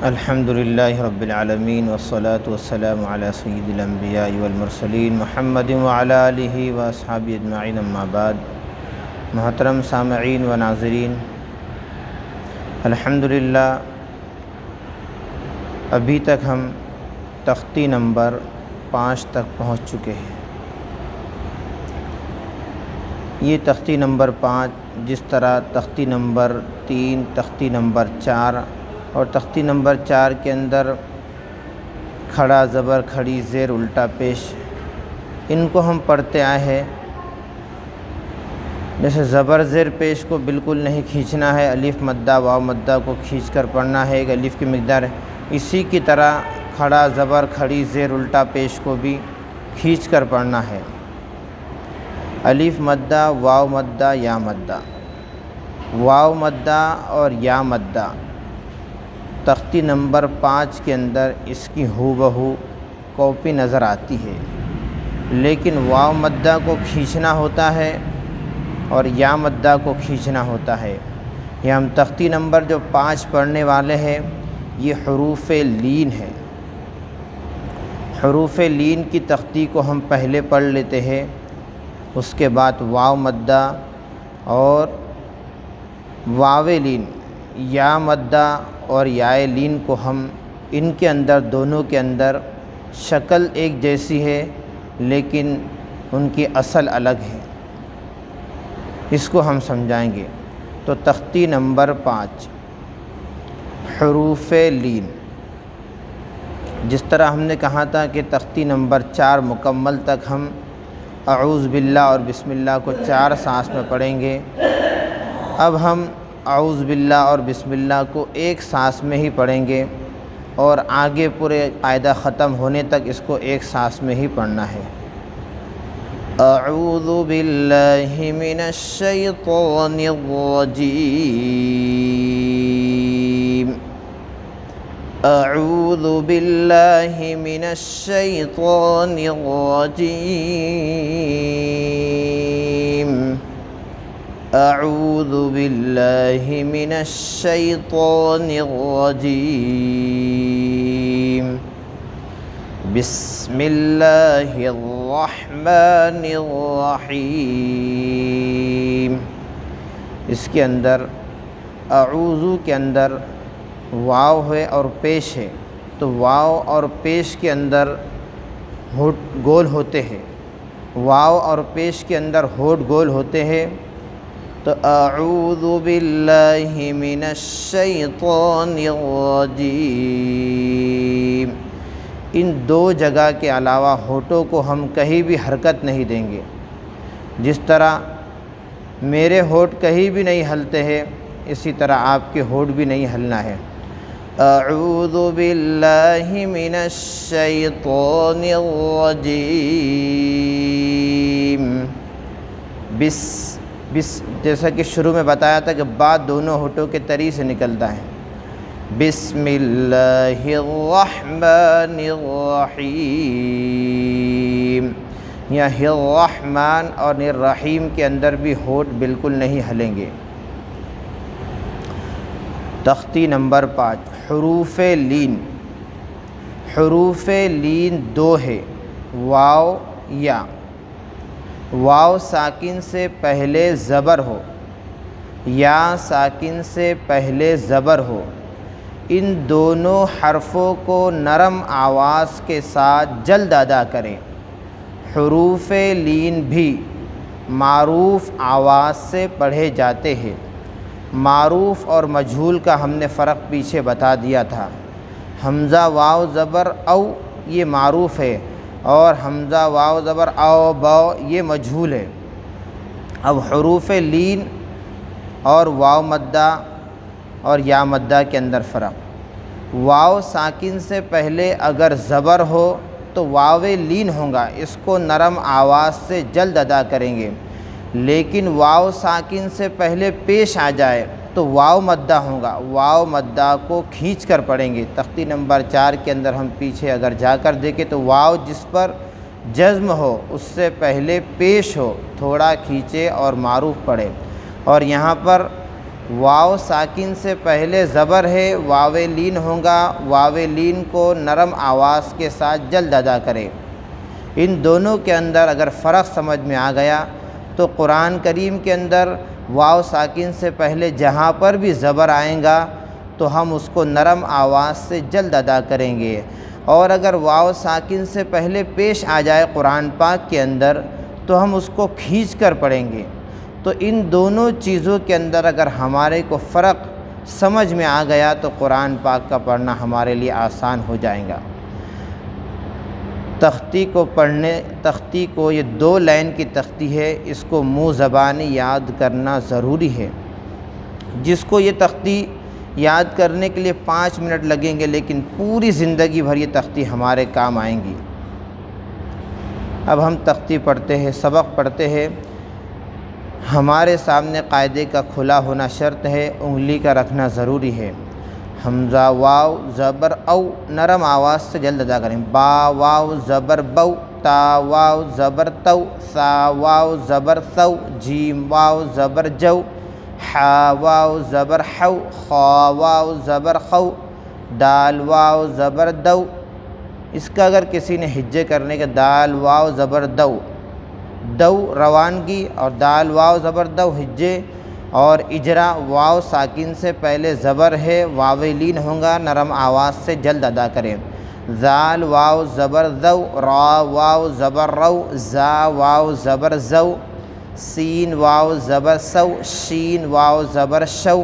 الحمدللہ رب العالمین والصلاة والسلام علی سید الانبیاء والمرسلین محمد وعلی آلہ واصحابہ اجمعین اما بعد۔ محترم سامعین و ناظرین، الحمدللہ ابھی تک ہم تختی نمبر 5 تک پہنچ چکے ہیں۔ یہ تختی نمبر 5 جس طرح تختی نمبر 3، تختی نمبر 4 اور تختی نمبر 4 کے اندر کھڑا زبر، کھڑی زیر، الٹا پیش، ان کو ہم پڑھتے آئے ہیں۔ جیسے زبر زیر پیش کو بالکل نہیں کھینچنا ہے، الف مدہ واو مدہ کو کھینچ کر پڑھنا ہے، ایک الف کی مقدار ہے۔ اسی کی طرح کھڑا زبر، کھڑی زیر، الٹا پیش کو بھی کھینچ کر پڑھنا ہے۔ الف مدہ، واو مدہ، یا مدہ، واو مدہ اور یا مدہ تختی نمبر 5 کے اندر اس کی ہو بہو کاپی نظر آتی ہے، لیکن واو مدہ کو کھینچنا ہوتا ہے اور یا مدہ کو کھینچنا ہوتا ہے۔ یہ ہم تختی نمبر جو 5 پڑھنے والے ہیں، یہ حروف لین ہے۔ حروف لین کی تختی کو ہم پہلے پڑھ لیتے ہیں، اس کے بعد واو مدہ اور واو لین، یا مدہ اور یا لین کو ہم ان کے اندر، دونوں کے اندر شکل ایک جیسی ہے لیکن ان کی اصل الگ ہے، اس کو ہم سمجھائیں گے۔ تو تختی نمبر 5 حروف لین، جس طرح ہم نے کہا تھا کہ تختی نمبر 4 مکمل تک ہم اعوذ باللہ اور بسم اللہ کو 4 سانس میں پڑھیں گے، اب ہم اعوذ باللہ اور بسم اللہ کو 1 سانس میں ہی پڑھیں گے اور آگے پورے قاعدہ ختم ہونے تک اس کو 1 سانس میں ہی پڑھنا ہے۔ اعوذ باللہ من الشیطان الرجیم، اعوذ باللہ من الشیطان الرجیم، اعوذ باللہ من الشیطان الرجیم، بسم اللہ الرحمن الرحیم۔ اس کے اندر اعوذ کے اندر واو ہے اور پیش ہے، تو واو اور پیش کے اندر ہونٹ گول ہوتے ہیں، واو اور پیش کے اندر ہونٹ گول ہوتے ہیں، تو اعوذ باللہ من الشیطان الرجیم، ان 2 جگہ کے علاوہ ہونٹوں کو ہم کہیں بھی حرکت نہیں دیں گے۔ جس طرح میرے ہونٹ کہیں بھی نہیں ہلتے ہیں، اسی طرح آپ کے ہونٹ بھی نہیں ہلنا ہے۔ اعوذ باللہ من الشیطان الرجیم، جیسا کہ شروع میں بتایا تھا کہ بعد دونوں ہونٹوں کے تری سے نکلتا ہے۔ بسم اللہ الرحمن الرحیم، یہاں الرحمن اور الرحیم کے اندر بھی ہونٹ بالکل نہیں ہلیں گے۔ تختی نمبر 5 حروف لین، حروف لین 2 ہے، واو یا۔ واو ساکن سے پہلے زبر ہو، یا ساکن سے پہلے زبر ہو، ان دونوں حرفوں کو نرم آواز کے ساتھ جلد ادا کریں۔ حروف لین بھی معروف آواز سے پڑھے جاتے ہیں۔ معروف اور مجہول کا ہم نے فرق پیچھے بتا دیا تھا۔ حمزہ واو زبر او یہ معروف ہے، اور حمزہ واو زبر او باؤ یہ مجہول ہے۔ اب حروف لین اور واو مدہ اور یا مدہ کے اندر فرق۔ واو ساکن سے پہلے اگر زبر ہو تو واو لین ہوگا، اس کو نرم آواز سے جلد ادا کریں گے، لیکن واو ساکن سے پہلے پیش آ جائے تو واو مدہ ہوگا، واو مدہ کو کھینچ کر پڑھیں گے۔ تختی نمبر 4 کے اندر ہم پیچھے اگر جا کر دیکھیں تو واو جس پر جزم ہو اس سے پہلے پیش ہو، تھوڑا کھینچے اور معروف پڑھے، اور یہاں پر واو ساکن سے پہلے زبر ہے، واو لین ہوگا، واو لین کو نرم آواز کے ساتھ جلد ادا کرے۔ ان دونوں کے اندر اگر فرق سمجھ میں آ گیا تو قرآن کریم کے اندر واو ساکن سے پہلے جہاں پر بھی زبر آئیں گا تو ہم اس کو نرم آواز سے جلد ادا کریں گے، اور اگر واو ساکن سے پہلے پیش آ جائے قرآن پاک کے اندر تو ہم اس کو کھینچ کر پڑھیں گے۔ تو ان دونوں چیزوں کے اندر اگر ہمارے کو فرق سمجھ میں آ گیا تو قرآن پاک کا پڑھنا ہمارے لیے آسان ہو جائے گا۔ تختی کو یہ 2 لائن کی تختی ہے، اس کو منہ زبانی یاد کرنا ضروری ہے۔ جس کو یہ تختی یاد کرنے کے لیے 5 منٹ لگیں گے لیکن پوری زندگی بھر یہ تختی ہمارے کام آئیں گی۔ اب ہم تختی پڑھتے ہیں، سبق پڑھتے ہیں۔ ہمارے سامنے قاعدے کا کھلا ہونا شرط ہے، انگلی کا رکھنا ضروری ہے۔ حمزہ واو زبر او نرم آواز سے جلد ادا کریں۔ با واو زبر بو، تا واو زبر تو، سا واو زبر ثو، جیم واو زبر جو، حا واو زبر حو، خا واو زبر خو، دال واو زبر دو۔ اس کا اگر کسی نے ہجے کرنے کے دال واو زبر دو، دو روانگی اور دال واو زبر دو ہجے، اور اجرا واو ساکن سے پہلے زبر ہے، واو لین ہوگا، نرم آواز سے جلد ادا کریں۔ زال واو زبر ذو، را واو زبر رو، زا واو زبر زو، سین واو زبر سو، شین واو زبر شو،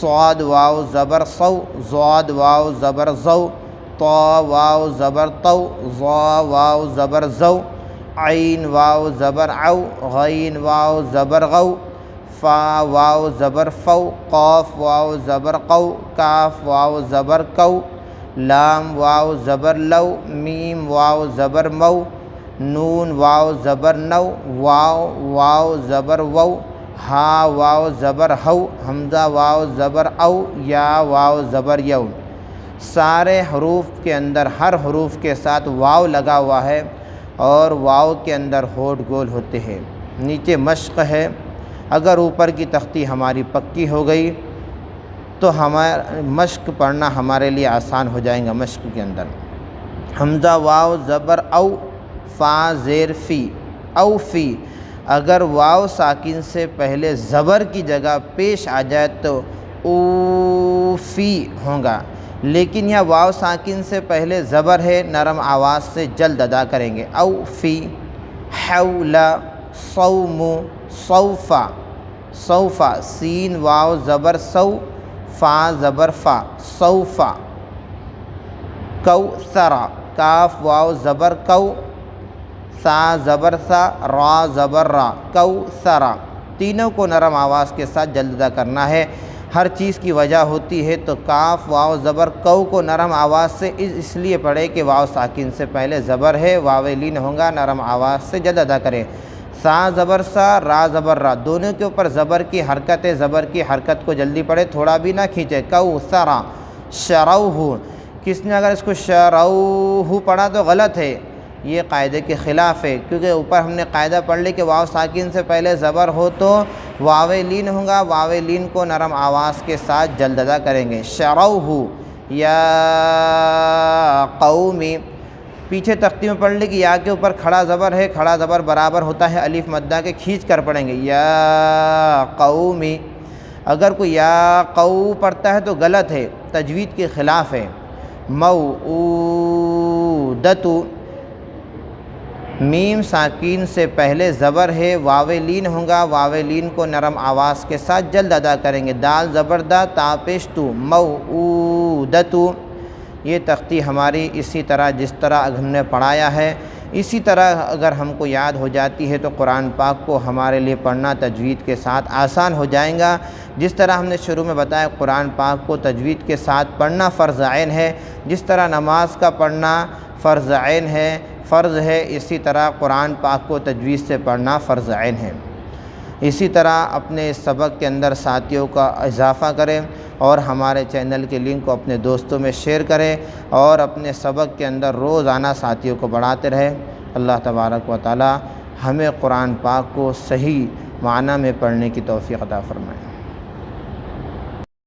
صاد واو زبر صو، ضاد واو زبر زو، طا واو زبر تو، ظا واو زبر زو، عین واو زبر عو، غین واو زبر غو، فا واو زبر فو، قاف واو زبر قو، کاف واو زبر کو، لام واو زبر لو، میم واو زبر مو، نون واو زبر نو، واو واو زبر وو، ہا واو زبر ہو، حمزہ واو زبر او، یا واو زبر یو۔ سارے حروف کے اندر ہر حروف کے ساتھ واو لگا ہوا ہے، اور واو کے اندر ہونٹ گول ہوتے ہیں۔ نیچے مشق ہے، اگر اوپر کی تختی ہماری پکی ہو گئی تو ہمارا مشق پڑھنا ہمارے لیے آسان ہو جائے گا۔ مشق کے اندر حمزہ واو زبر او، فا زیر فی، او فی، اگر واو ساکن سے پہلے زبر کی جگہ پیش آ جائے تو او فی ہوگا، لیکن یہ واو ساکن سے پہلے زبر ہے، نرم آواز سے جلد ادا کریں گے۔ او فی، حول، صوم، صوفا، صوفا، سین واو زبر سو، فا زبر فا، صوفا، کوثرا، کاف واو زبر کو، سا زبر سا، را زبر را، کوثرا۔ تینوں کو نرم آواز کے ساتھ جلد ادا کرنا ہے۔ ہر چیز کی وجہ ہوتی ہے، تو کاف واو زبر کو نرم آواز سے اس لیے پڑھے کہ واو ساکن سے پہلے زبر ہے، واو لین ہوگا، نرم آواز سے جلد ادا کرے۔ سا زبر سا، را زبر را، دونوں کے اوپر زبر کی حرکت ہے، زبر کی حرکت کو جلدی پڑھے، تھوڑا بھی نہ کھینچے۔ کوثرا، شروہ، کس نے اگر اس کو شروہ پڑھا تو غلط ہے، یہ قاعدے کے خلاف ہے، کیونکہ اوپر ہم نے قاعدہ پڑھ لی کہ واو ساکن سے پہلے زبر ہو تو واو لین ہوگا، واو لین کو نرم آواز کے ساتھ جلد ادا کریں گے۔ شروہ، یا قومی، پیچھے تختی میں پڑھ لی کہ یا کے اوپر کھڑا زبر ہے، کھڑا زبر برابر ہوتا ہے الف مدہ کے، کھینچ کر پڑھیں گے۔ یا قومی، اگر کوئی یا قو پڑھتا ہے تو غلط ہے، تجوید کے خلاف ہے۔ موعودۃ، میم ساکین سے پہلے زبر ہے، واو لین ہوگا، واو لین کو نرم آواز کے ساتھ جلد ادا کریں گے۔ دال زبر دا، تا پیش تو، موعودۃ۔ یہ تختی ہماری اسی طرح جس طرح ہم نے پڑھایا ہے، اسی طرح اگر ہم کو یاد ہو جاتی ہے تو قرآن پاک کو ہمارے لیے پڑھنا تجوید کے ساتھ آسان ہو جائے گا۔ جس طرح ہم نے شروع میں بتایا قرآن پاک کو تجوید کے ساتھ پڑھنا فرض عین ہے، جس طرح نماز کا پڑھنا فرض عین ہے، اسی طرح قرآن پاک کو تجوید سے پڑھنا فرض عین ہے۔ اسی طرح اپنے اس سبق کے اندر ساتھیوں کا اضافہ کریں، اور ہمارے چینل کے لنک کو اپنے دوستوں میں شیئر کریں، اور اپنے سبق کے اندر روزانہ ساتھیوں کو بڑھاتے رہیں۔ اللہ تبارک و تعالی ہمیں قرآن پاک کو صحیح معنی میں پڑھنے کی توفیق عطا فرمائے۔